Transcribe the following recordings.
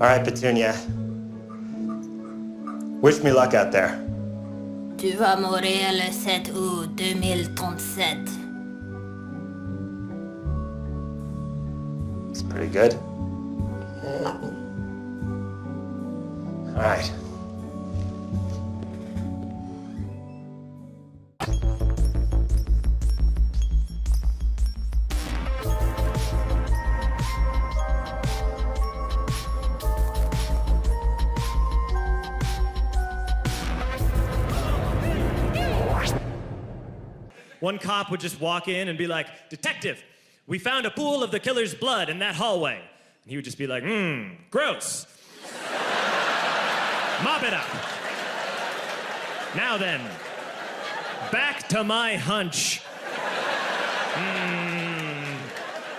All right, Petunia. Wish me luck out there. Tu vas mourir le 7 août 2037. It's pretty good. All right. One cop would just walk in and be like, "Detective, we found a pool of the killer's blood in that hallway." And he would just be like, gross. Mop it up. Now then, back to my hunch.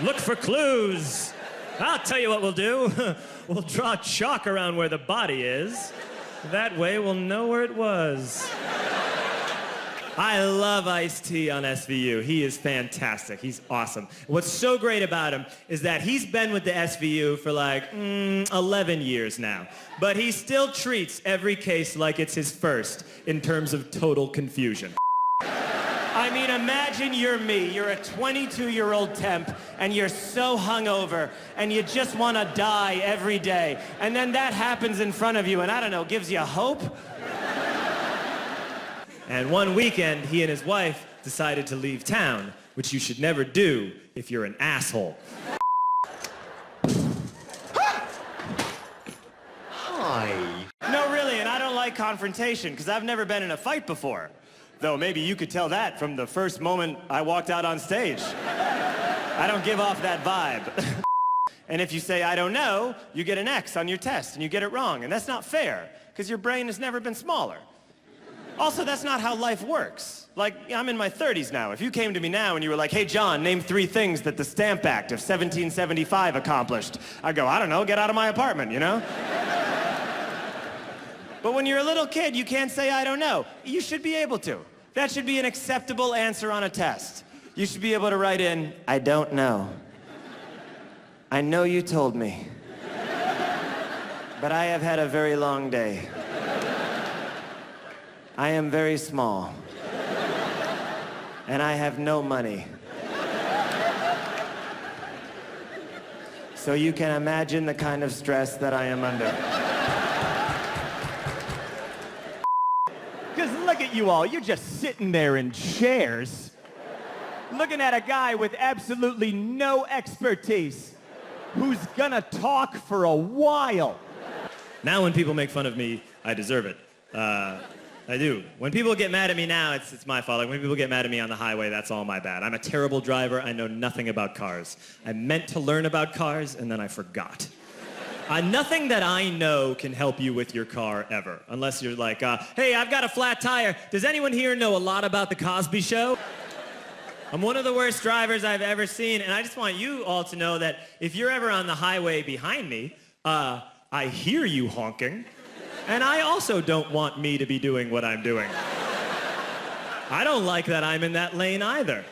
Look for clues. I'll tell you what we'll do. We'll draw chalk around where the body is. That way we'll know where it was. I love Ice-T on SVU. He is fantastic. He's awesome. What's so great about him is that he's been with the SVU for like 11 years now. But he still treats every case like it's his first in terms of total confusion. I mean, imagine you're me. You're a 22-year-old temp, and you're so hungover, and you just want to die every day. And then that happens in front of you, and I don't know, gives you hope? And one weekend, he and his wife decided to leave town, which you should never do if you're an asshole. Hi. No, really, and I don't like confrontation, because I've never been in a fight before. Though maybe you could tell that from the first moment I walked out on stage. I don't give off that vibe. And if you say, "I don't know," you get an X on your test, and you get it wrong, and that's not fair, because your brain has never been smaller. Also, that's not how life works. Like, I'm in my 30s now. If you came to me now and you were like, "Hey, John, name 3 things that the Stamp Act of 1775 accomplished," I'd go, "I don't know, get out of my apartment," you know? But when you're a little kid, you can't say, "I don't know." You should be able to. That should be an acceptable answer on a test. You should be able to write in, "I don't know. I know you told me. But I have had a very long day. I am very small. And I have no money. So you can imagine the kind of stress that I am under." Because look at you all. You're just sitting there in chairs, looking at a guy with absolutely no expertise who's gonna talk for a while. Now when people make fun of me, I deserve it. I do. When people get mad at me now, it's my fault. Like when people get mad at me on the highway, that's all my bad. I'm a terrible driver. I know nothing about cars. I meant to learn about cars, and then I forgot. Nothing that I know can help you with your car ever, unless you're like, "Hey, I've got a flat tire. Does anyone here know a lot about The Cosby Show?" I'm one of the worst drivers I've ever seen, and I just want you all to know that if you're ever on the highway behind me, I hear you honking. And I also don't want me to be doing what I'm doing. I don't like that I'm in that lane either.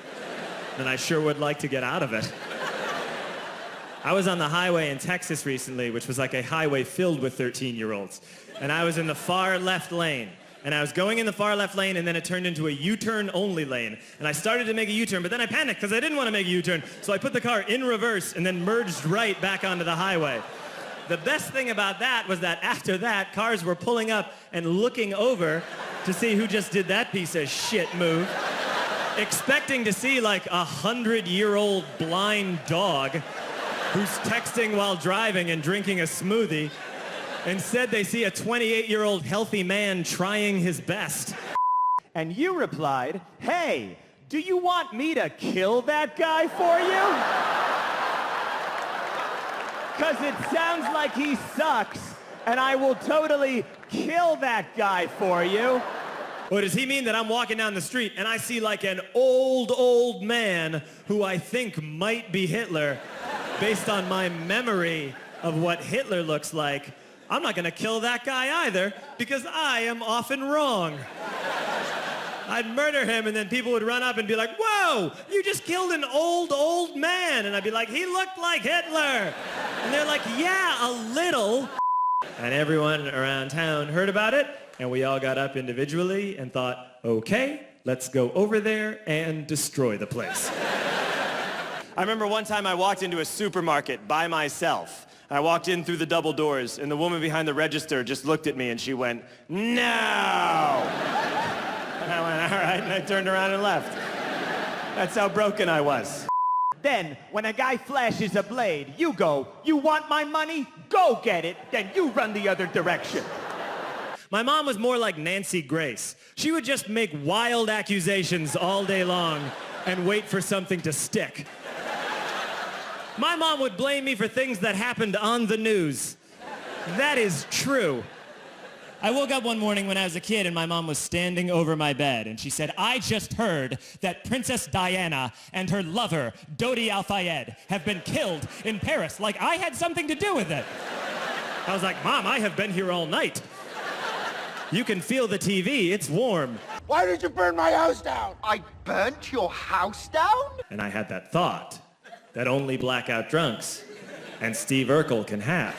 And I sure would like to get out of it. I was on the highway in Texas recently, which was like a highway filled with 13-year-olds. And I was in the far left lane. And I was going in the far left lane, and then it turned into a U-turn only lane. And I started to make a U-turn, but then I panicked because I didn't want to make a U-turn. So I put the car in reverse and then merged right back onto the highway. The best thing about that was that after that, cars were pulling up and looking over to see who just did that piece of shit move, expecting to see like a 100-year-old blind dog who's texting while driving and drinking a smoothie. Instead, they see a 28-year-old healthy man trying his best. And you replied, "Hey, do you want me to kill that guy for you? Because it sounds like he sucks, and I will totally kill that guy for you." Or does he mean that I'm walking down the street and I see like an old man who I think might be Hitler based on my memory of what Hitler looks like? I'm not gonna kill that guy either because I am often wrong. I'd murder him, and then people would run up and be like, "Whoa, you just killed an old man." And I'd be like, "He looked like Hitler." And they're like, yeah, a little. And everyone around town heard about it, and we all got up individually and thought, okay, let's go over there and destroy the place. I remember one time I walked into a supermarket by myself. I walked in through the double doors, and the woman behind the register just looked at me, and she went, "No!" And I went, "All right," and I turned around and left. That's how broken I was. Then, when a guy flashes a blade, you go, "You want my money? Go get it." Then you run the other direction. My mom was more like Nancy Grace. She would just make wild accusations all day long and wait for something to stick. My mom would blame me for things that happened on the news. That is true. I woke up one morning when I was a kid and my mom was standing over my bed and she said, "I just heard that Princess Diana and her lover, Dodi Al-Fayed, have been killed in Paris, like I had something to do with it." I was like, "Mom, I have been here all night. You can feel the TV, it's warm." Why did you burn my house down? I burnt your house down? And I had that thought that only blackout drunks and Steve Urkel can have.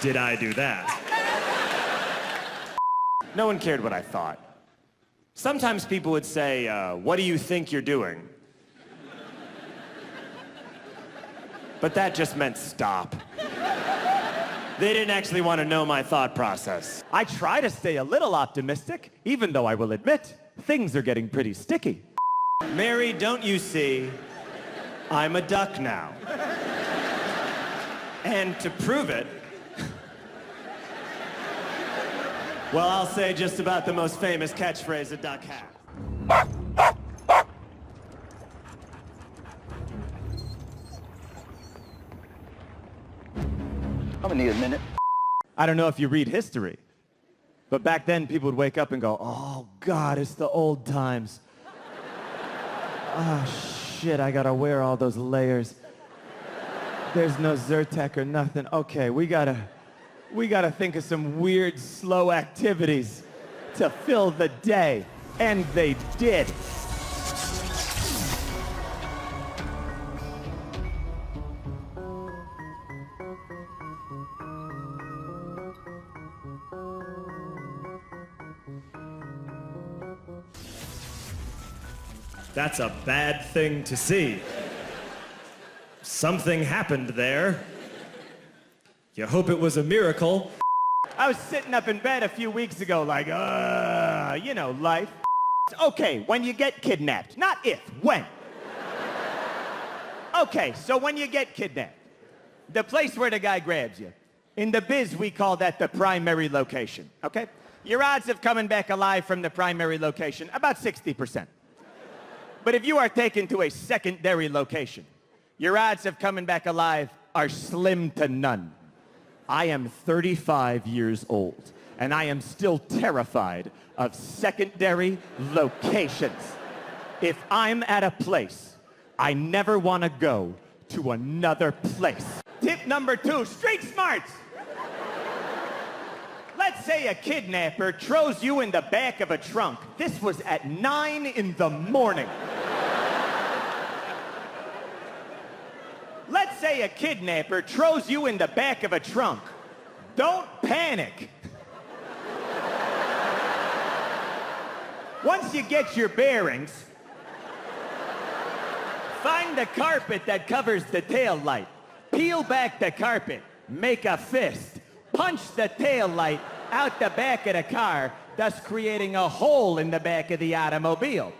Did I do that? No one cared what I thought. Sometimes people would say, "What do you think you're doing?" But that just meant stop. They didn't actually want to know my thought process. I try to stay a little optimistic, even though I will admit, things are getting pretty sticky. Mary, don't you see? I'm a duck now. And to prove it, well, I'll say just about the most famous catchphrase a duck has. I'm gonna need a minute. I don't know if you read history, but back then people would wake up and go, "Oh God, it's the old times. Oh shit, I gotta wear all those layers. There's no Zyrtec or nothing. Okay, we gotta think of some weird, slow activities to fill the day." And they did. That's a bad thing to see. Something happened there. You hope it was a miracle. I was sitting up in bed a few weeks ago like, life. Okay, when you get kidnapped. Not if, when. Okay, so when you get kidnapped, the place where the guy grabs you, in the biz we call that the primary location, okay? Your odds of coming back alive from the primary location, about 60%. But if you are taken to a secondary location, your odds of coming back alive are slim to none. I am 35 years old, and I am still terrified of secondary locations. If I'm at a place, I never want to go to another place. Tip number 2, street smarts. Let's say a kidnapper throws you in the back of a trunk. This was at 9 in the morning. Let's say a kidnapper throws you in the back of a trunk. Don't panic. Once you get your bearings, find the carpet that covers the tail light. Peel back the carpet, make a fist, punch the tail light out the back of the car, thus creating a hole in the back of the automobile.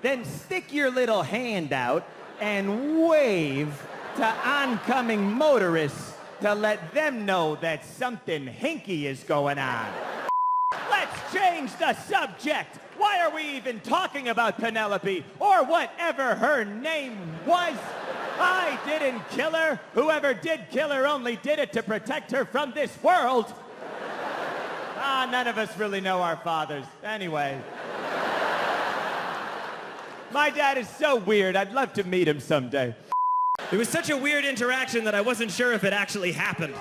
Then stick your little hand out and wave to oncoming motorists to let them know that something hinky is going on. Let's change the subject. Why are we even talking about Penelope or whatever her name was? I didn't kill her. Whoever did kill her only did it to protect her from this world. None of us really know our fathers. Anyway. My dad is so weird. I'd love to meet him someday. It was such a weird interaction that I wasn't sure if it actually happened.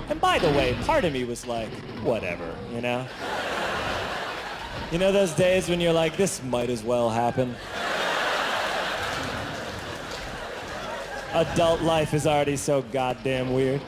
And And by the way, part of me was like, whatever, you know? You know those days when you're like, this might as well happen? Adult life is already so goddamn weird.